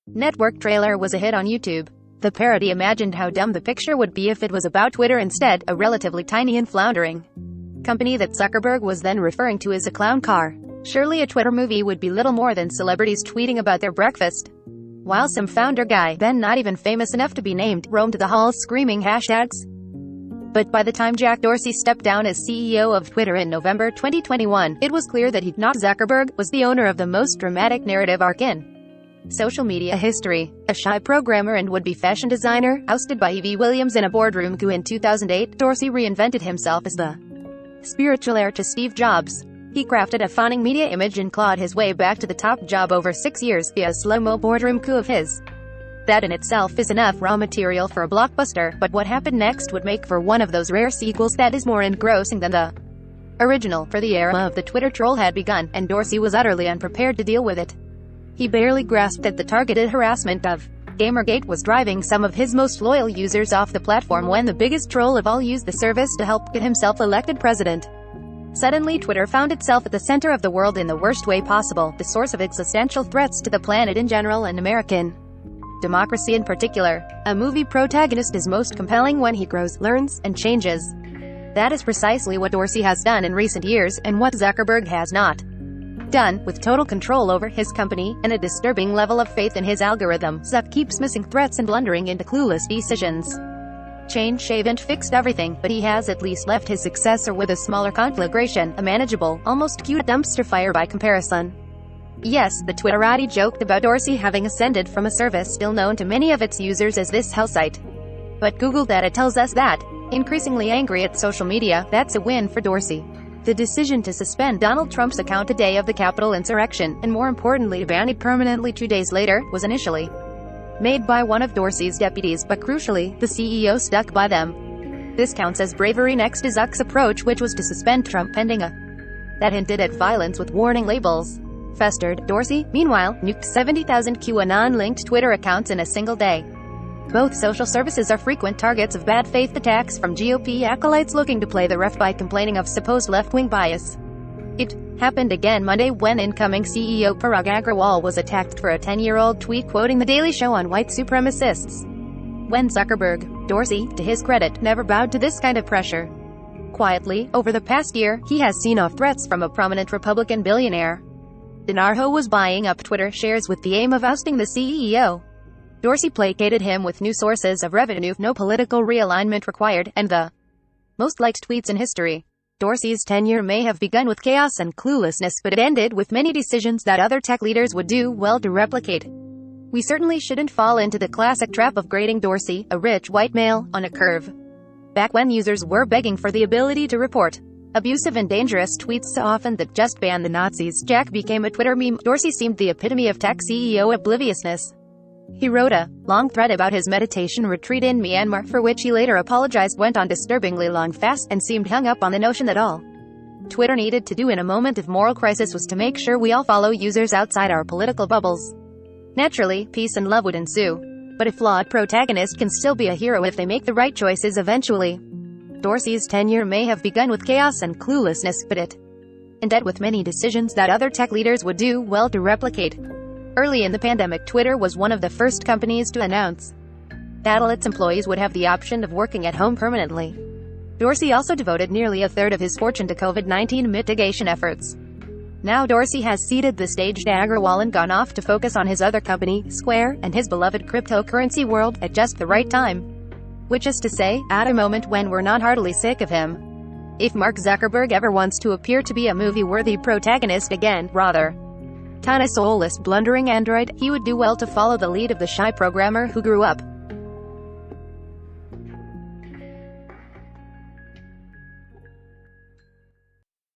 Network trailer was a hit on YouTube. The parody imagined how dumb the picture would be if it was about Twitter instead, a relatively tiny and floundering company that Zuckerberg was then referring to as a clown car. Surely a Twitter movie would be little more than celebrities tweeting about their breakfast, while some founder guy, then not even famous enough to be named, roamed the halls screaming hashtags. But by the time Jack Dorsey stepped down as CEO of Twitter in November 2021, it was clear that he, not Zuckerberg, was the owner of the most dramatic narrative arc in social media history. A shy programmer and would-be fashion designer, ousted by Evie Williams in a boardroom coup in 2008, Dorsey reinvented himself as the spiritual heir to Steve Jobs. He crafted a fawning media image and clawed his way back to the top job over 6 years via a slow-mo boardroom coup of his. That in itself is enough raw material for a blockbuster, but what happened next would make for one of those rare sequels that is more engrossing than the original, for the era of the Twitter troll had begun, and Dorsey was utterly unprepared to deal with it. He barely grasped that the targeted harassment of Gamergate was driving some of his most loyal users off the platform when the biggest troll of all used the service to help get himself elected president. Suddenly Twitter found itself at the center of the world in the worst way possible, the source of existential threats to the planet in general and American democracy in particular. A movie protagonist is most compelling when he grows, learns, and changes. That is precisely what Dorsey has done in recent years, and what Zuckerberg has not done. With total control over his company, and a disturbing level of faith in his algorithm, Zuck keeps missing threats and blundering into clueless decisions. Shaven't fixed everything, but he has at least left his successor with a smaller conflagration, a manageable, almost cute dumpster fire by comparison. Yes, the Twitterati joked about Dorsey having ascended from a service still known to many of its users as this hell site. But Google data tells us that, increasingly angry at social media, that's a win for Dorsey. The decision to suspend Donald Trump's account the day of the Capitol insurrection, and more importantly to ban it permanently 2 days later, was initially made by one of Dorsey's deputies, but crucially, the CEO stuck by them. This counts as bravery next to Zuck's approach, which was to suspend Trump pending that hinted at violence with warning labels. Festered, Dorsey, meanwhile, nuked 70,000 QAnon-linked Twitter accounts in a single day. Both social services are frequent targets of bad faith attacks from GOP acolytes looking to play the ref by complaining of supposed left-wing bias. It happened again Monday when incoming CEO Parag Agrawal was attacked for a 10-year-old tweet quoting The Daily Show on white supremacists. When Zuckerberg, Dorsey, to his credit, never bowed to this kind of pressure. Quietly, over the past year, he has seen off threats from a prominent Republican billionaire. DiNardo was buying up Twitter shares with the aim of ousting the CEO. Dorsey placated him with new sources of revenue, no political realignment required, and the most liked tweets in history. Dorsey's tenure may have begun with chaos and cluelessness, but it ended with many decisions that other tech leaders would do well to replicate. We certainly shouldn't fall into the classic trap of grading Dorsey, a rich white male, on a curve. Back when users were begging for the ability to report abusive and dangerous tweets so often that just ban the Nazis, Jack became a Twitter meme. Dorsey seemed the epitome of tech CEO obliviousness. He wrote a long thread about his meditation retreat in Myanmar, for which he later apologized, went on disturbingly long fast, and seemed hung up on the notion that all Twitter needed to do in a moment of moral crisis was to make sure we all follow users outside our political bubbles. Naturally, peace and love would ensue. But a flawed protagonist can still be a hero if they make the right choices eventually. Dorsey's tenure may have begun with chaos and cluelessness, but it ended with many decisions that other tech leaders would do well to replicate. Early in the pandemic, Twitter was one of the first companies to announce that all its employees would have the option of working at home permanently. Dorsey also devoted nearly a third of his fortune to COVID-19 mitigation efforts. Now Dorsey has ceded the stage to Agrawal and gone off to focus on his other company, Square, and his beloved cryptocurrency world, at just the right time. Which is to say, at a moment when we're not heartily sick of him. If Mark Zuckerberg ever wants to appear to be a movie-worthy protagonist again, rather than a soulless, blundering android, he would do well to follow the lead of the shy programmer who grew up